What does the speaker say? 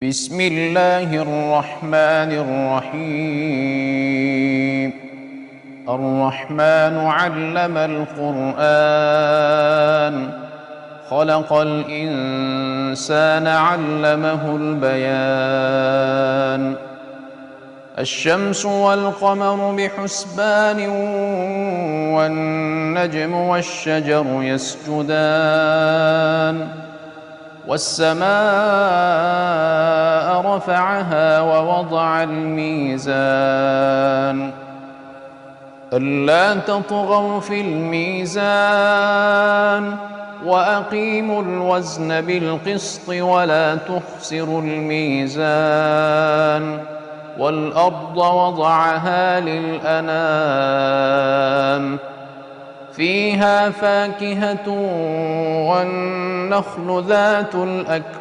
بسم الله الرحمن الرحيم. الرحمن علم القرآن، خلق الإنسان علمه البيان. الشمس والقمر بحسبان، والنجم والشجر يسجدان. والسماء رفعها ووضع الميزان، ألا تطغوا في الميزان، وأقيموا الوزن بالقسط ولا تخسروا الميزان. والأرض وضعها للأنام، فيها فاكهة والنخل ذات الأكمام.